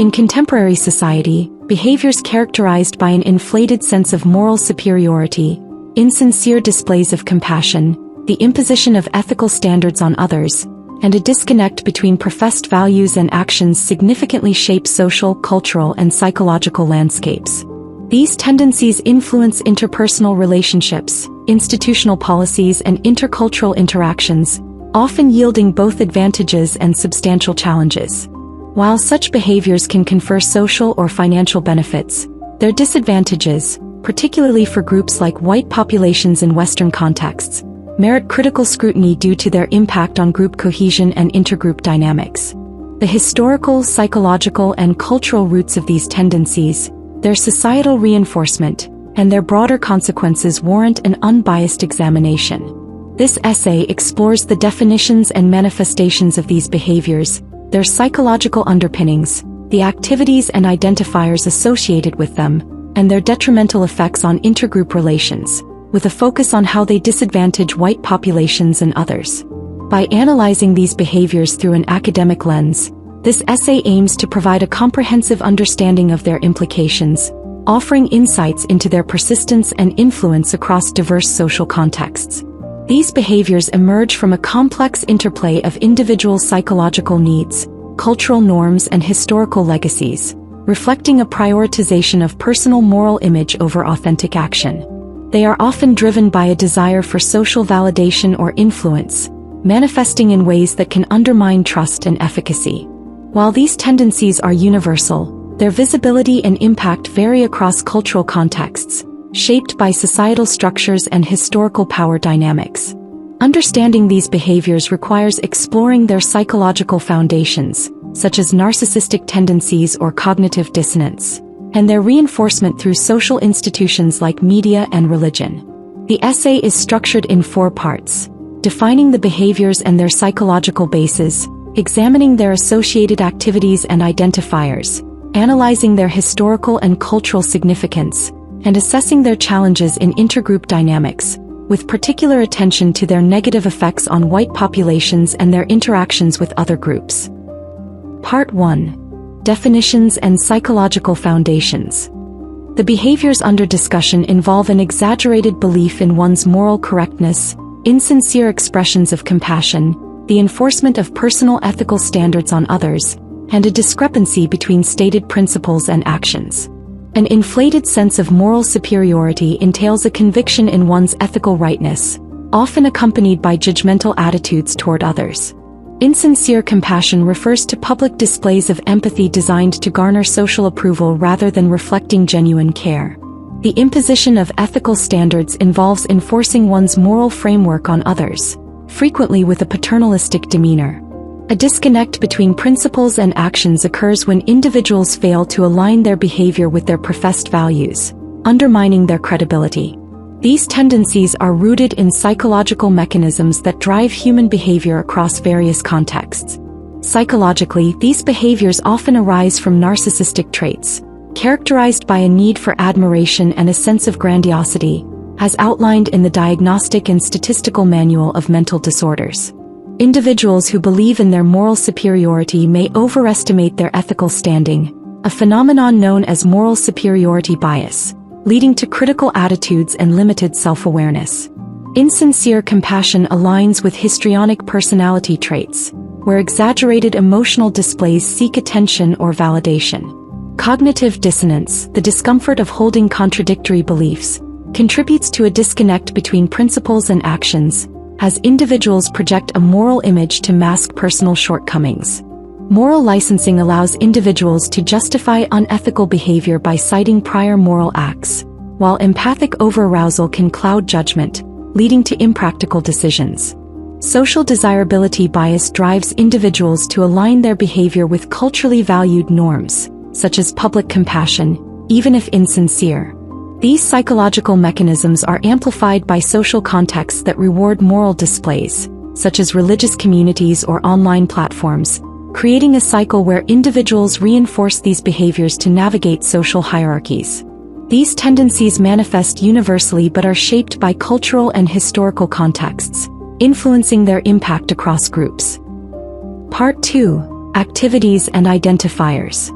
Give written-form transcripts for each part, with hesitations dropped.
In contemporary society, behaviors characterized by an inflated sense of moral superiority, insincere displays of compassion, the imposition of ethical standards on others, and a disconnect between professed values and actions significantly shape social, cultural, and psychological landscapes. These tendencies influence interpersonal relationships, institutional policies, and intercultural interactions, often yielding both advantages and substantial challenges. While such behaviors can confer social or financial benefits, their disadvantages, particularly for groups like white populations in Western contexts, merit critical scrutiny due to their impact on group cohesion and intergroup dynamics. The historical, psychological, and cultural roots of these tendencies, their societal reinforcement, and their broader consequences warrant an unbiased examination. This essay explores the definitions and manifestations of these behaviors, their psychological underpinnings, the activities and identifiers associated with them, and their detrimental effects on intergroup relations, with a focus on how they disadvantage white populations and others. By analyzing these behaviors through an academic lens, this essay aims to provide a comprehensive understanding of their implications, offering insights into their persistence and influence across diverse social contexts. These behaviors emerge from a complex interplay of individual psychological needs, cultural norms, and historical legacies, reflecting a prioritization of personal moral image over authentic action. They are often driven by a desire for social validation or influence, manifesting in ways that can undermine trust and efficacy. While these tendencies are universal, their visibility and impact vary across cultural contexts, shaped by societal structures and historical power dynamics. Understanding these behaviors requires exploring their psychological foundations, such as narcissistic tendencies or cognitive dissonance, and their reinforcement through social institutions like media and religion. The essay is structured in 4 parts: defining the behaviors and their psychological bases, examining their associated activities and identifiers, analyzing their historical and cultural significance, and assessing their challenges in intergroup dynamics, with particular attention to their negative effects on white populations and their interactions with other groups. Part 1. Definitions and Psychological Foundations. The behaviors under discussion involve an exaggerated belief in one's moral correctness, insincere expressions of compassion, the enforcement of personal ethical standards on others, and a discrepancy between stated principles and actions. An inflated sense of moral superiority entails a conviction in one's ethical rightness, often accompanied by judgmental attitudes toward others. Insincere compassion refers to public displays of empathy designed to garner social approval rather than reflecting genuine care. The imposition of ethical standards involves enforcing one's moral framework on others, frequently with a paternalistic demeanor. A disconnect between principles and actions occurs when individuals fail to align their behavior with their professed values, undermining their credibility. These tendencies are rooted in psychological mechanisms that drive human behavior across various contexts. Psychologically, these behaviors often arise from narcissistic traits, characterized by a need for admiration and a sense of grandiosity, as outlined in the Diagnostic and Statistical Manual of Mental Disorders. Individuals who believe in their moral superiority may overestimate their ethical standing, a phenomenon known as moral superiority bias, leading to critical attitudes and limited self-awareness. Insincere compassion aligns with histrionic personality traits, where exaggerated emotional displays seek attention or validation. Cognitive dissonance, the discomfort of holding contradictory beliefs, contributes to a disconnect between principles and actions, as individuals project a moral image to mask personal shortcomings. Moral licensing allows individuals to justify unethical behavior by citing prior moral acts, while empathic overarousal can cloud judgment, leading to impractical decisions. Social desirability bias drives individuals to align their behavior with culturally valued norms, such as public compassion, even if insincere. These psychological mechanisms are amplified by social contexts that reward moral displays, such as religious communities or online platforms, creating a cycle where individuals reinforce these behaviors to navigate social hierarchies. These tendencies manifest universally but are shaped by cultural and historical contexts, influencing their impact across groups. Part 2. Activities and Identifiers.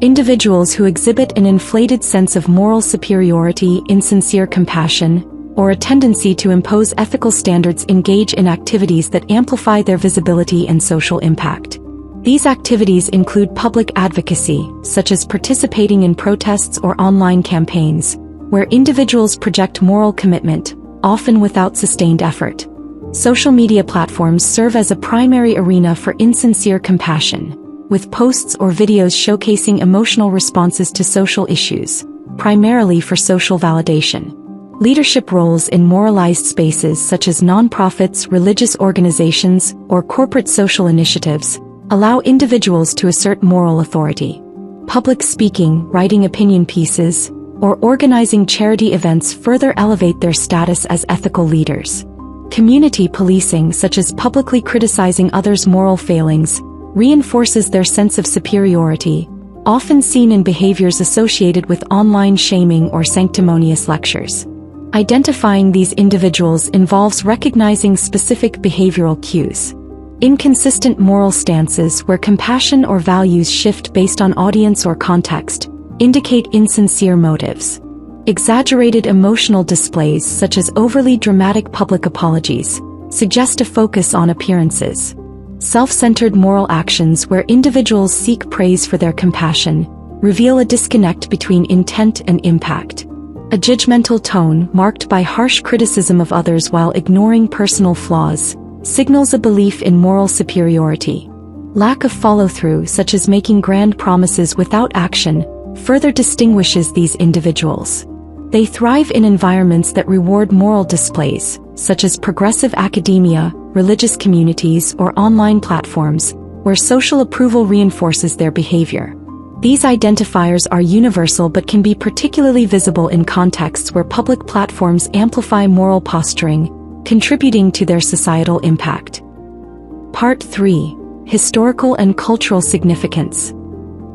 Individuals who exhibit an inflated sense of moral superiority, insincere compassion, or a tendency to impose ethical standards engage in activities that amplify their visibility and social impact. These activities include public advocacy, such as participating in protests or online campaigns, where individuals project moral commitment, often without sustained effort. Social media platforms serve as a primary arena for insincere compassion, with posts or videos showcasing emotional responses to social issues, primarily for social validation. Leadership roles in moralized spaces such as nonprofits, religious organizations, or corporate social initiatives allow individuals to assert moral authority. Public speaking, writing opinion pieces, or organizing charity events further elevate their status as ethical leaders. Community policing, such as publicly criticizing others' moral failings, reinforces their sense of superiority, often seen in behaviors associated with online shaming or sanctimonious lectures. Identifying these individuals involves recognizing specific behavioral cues. Inconsistent moral stances where compassion or values shift based on audience or context indicate insincere motives. Exaggerated emotional displays such as overly dramatic public apologies suggest a focus on appearances. Self-centered moral actions where individuals seek praise for their compassion reveal a disconnect between intent and impact. A judgmental tone marked by harsh criticism of others while ignoring personal flaws signals a belief in moral superiority. Lack of follow-through, such as making grand promises without action, further distinguishes these individuals. They thrive in environments that reward moral displays, such as progressive academia, religious communities, or online platforms, where social approval reinforces their behavior. These identifiers are universal but can be particularly visible in contexts where public platforms amplify moral posturing, contributing to their societal impact. Part 3. Historical and cultural significance.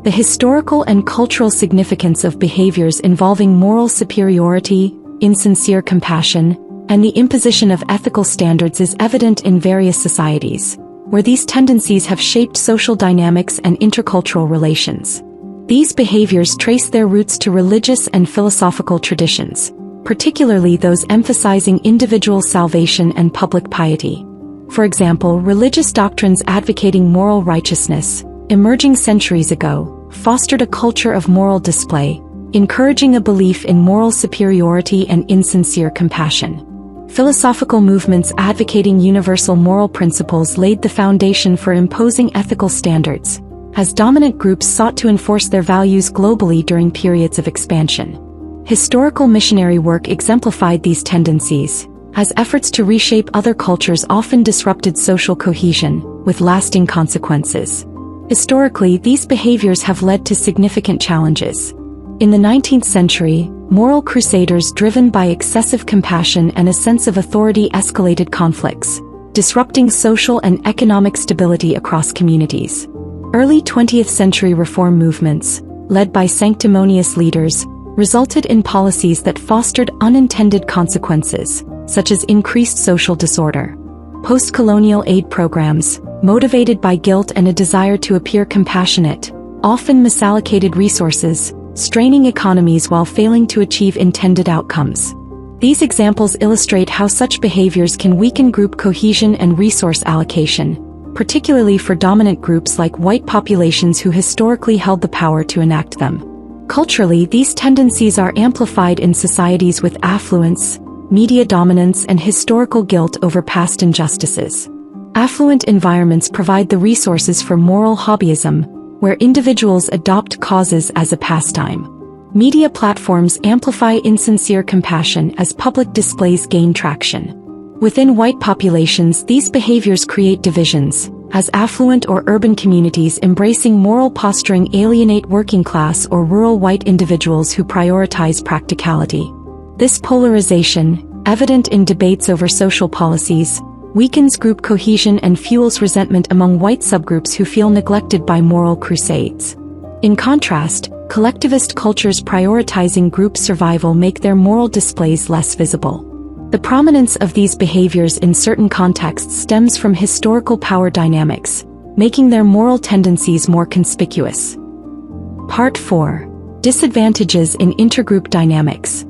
The historical and cultural significance of behaviors involving moral superiority, insincere compassion, and the imposition of ethical standards is evident in various societies, where these tendencies have shaped social dynamics and intercultural relations. These behaviors trace their roots to religious and philosophical traditions, particularly those emphasizing individual salvation and public piety. For example, religious doctrines advocating moral righteousness, emerging centuries ago, fostered a culture of moral display, encouraging a belief in moral superiority and insincere compassion. Philosophical movements advocating universal moral principles laid the foundation for imposing ethical standards, as dominant groups sought to enforce their values globally during periods of expansion. Historical missionary work exemplified these tendencies, as efforts to reshape other cultures often disrupted social cohesion, with lasting consequences. Historically, these behaviors have led to significant challenges. In the 19th century, moral crusaders driven by excessive compassion and a sense of authority escalated conflicts, disrupting social and economic stability across communities. Early 20th century reform movements, led by sanctimonious leaders, resulted in policies that fostered unintended consequences, such as increased social disorder. Post-colonial aid programs, motivated by guilt and a desire to appear compassionate, often misallocated resources, straining economies while failing to achieve intended outcomes. These examples illustrate how such behaviors can weaken group cohesion and resource allocation, particularly for dominant groups like white populations who historically held the power to enact them. Culturally, these tendencies are amplified in societies with affluence, media dominance, and historical guilt over past injustices. Affluent environments provide the resources for moral hobbyism, where individuals adopt causes as a pastime. Media platforms amplify insincere compassion as public displays gain traction. Within white populations, these behaviors create divisions, as affluent or urban communities embracing moral posturing alienate working-class or rural white individuals who prioritize practicality. This polarization, evident in debates over social policies, weakens group cohesion and fuels resentment among white subgroups who feel neglected by moral crusades. In contrast, collectivist cultures prioritizing group survival make their moral displays less visible. The prominence of these behaviors in certain contexts stems from historical power dynamics, making their moral tendencies more conspicuous. Part 4. Disadvantages in intergroup dynamics.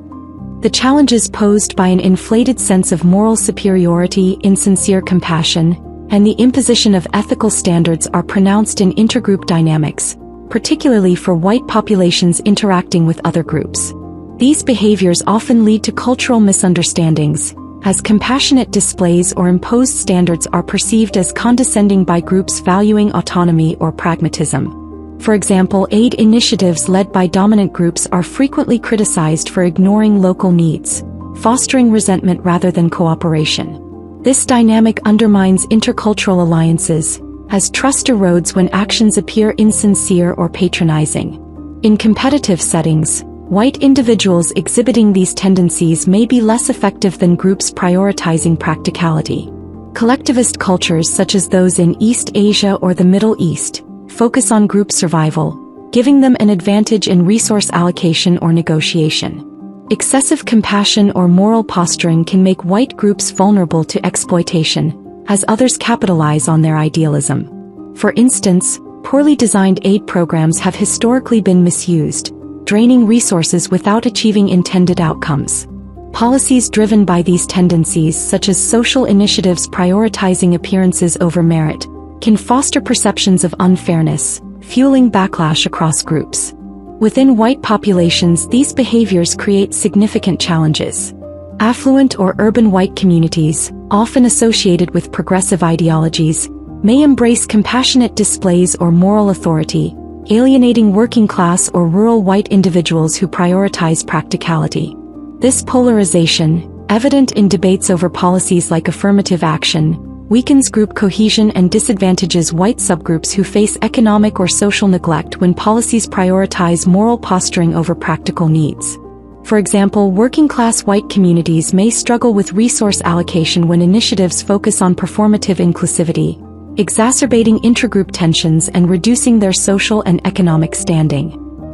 The challenges posed by an inflated sense of moral superiority, insincere compassion, and the imposition of ethical standards are pronounced in intergroup dynamics, particularly for white populations interacting with other groups. These behaviors often lead to cultural misunderstandings, as compassionate displays or imposed standards are perceived as condescending by groups valuing autonomy or pragmatism. For example, aid initiatives led by dominant groups are frequently criticized for ignoring local needs, fostering resentment rather than cooperation. This dynamic undermines intercultural alliances, as trust erodes when actions appear insincere or patronizing. In competitive settings, white individuals exhibiting these tendencies may be less effective than groups prioritizing practicality. Collectivist cultures such as those in East Asia or the Middle East focus on group survival, giving them an advantage in resource allocation or negotiation. Excessive compassion or moral posturing can make white groups vulnerable to exploitation, as others capitalize on their idealism. For instance, poorly designed aid programs have historically been misused, draining resources without achieving intended outcomes. Policies driven by these tendencies, such as social initiatives prioritizing appearances over merit, can foster perceptions of unfairness, fueling backlash across groups. Within white populations, these behaviors create significant challenges. Affluent or urban white communities, often associated with progressive ideologies, may embrace compassionate displays or moral authority, alienating working-class or rural white individuals who prioritize practicality. This polarization, evident in debates over policies like affirmative action, weakens group cohesion and disadvantages white subgroups who face economic or social neglect when policies prioritize moral posturing over practical needs. For example, working-class white communities may struggle with resource allocation when initiatives focus on performative inclusivity, exacerbating intergroup tensions and reducing their social and economic standing.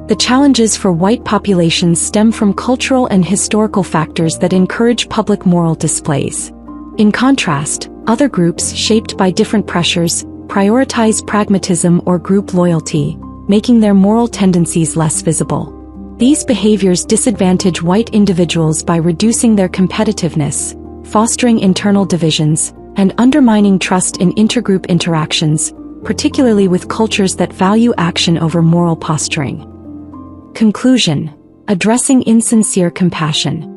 The challenges for white populations stem from cultural and historical factors that encourage public moral displays. In contrast, other groups shaped by different pressures prioritize pragmatism or group loyalty, making their moral tendencies less visible. These behaviors disadvantage white individuals by reducing their competitiveness, fostering internal divisions, and undermining trust in intergroup interactions, particularly with cultures that value action over moral posturing. Conclusion: addressing insincere compassion.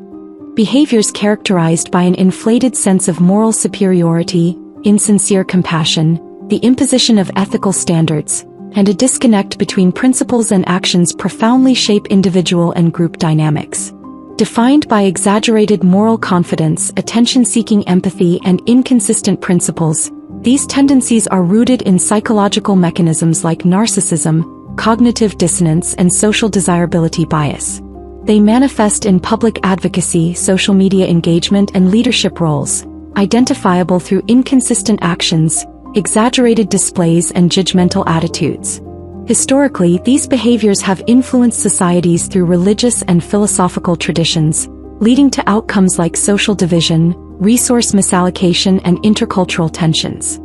Behaviors characterized by an inflated sense of moral superiority, insincere compassion, the imposition of ethical standards, and a disconnect between principles and actions profoundly shape individual and group dynamics. Defined by exaggerated moral confidence, attention-seeking empathy, and inconsistent principles, these tendencies are rooted in psychological mechanisms like narcissism, cognitive dissonance, and social desirability bias. They manifest in public advocacy, social media engagement, and leadership roles, identifiable through inconsistent actions, exaggerated displays, and judgmental attitudes. Historically, these behaviors have influenced societies through religious and philosophical traditions, leading to outcomes like social division, resource misallocation, and intercultural tensions.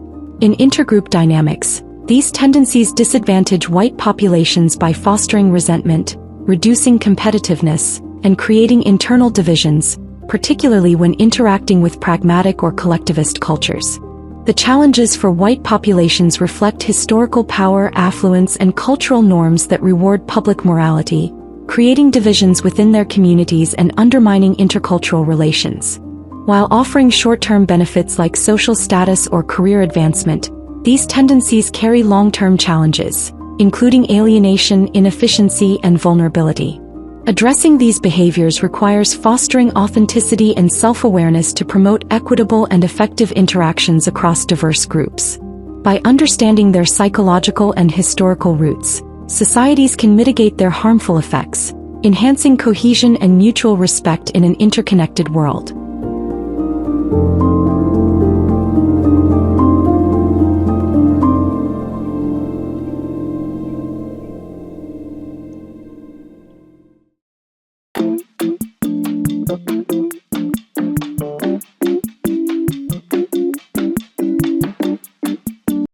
In intergroup dynamics, these tendencies disadvantage white populations by fostering resentment, reducing competitiveness, and creating internal divisions, particularly when interacting with pragmatic or collectivist cultures. The challenges for white populations reflect historical power, affluence, and cultural norms that reward public morality, creating divisions within their communities and undermining intercultural relations. While offering short-term benefits like social status or career advancement, these tendencies carry long-term challenges, including alienation, inefficiency, and vulnerability. Addressing these behaviors requires fostering authenticity and self-awareness to promote equitable and effective interactions across diverse groups. By understanding their psychological and historical roots, societies can mitigate their harmful effects, enhancing cohesion and mutual respect in an interconnected world.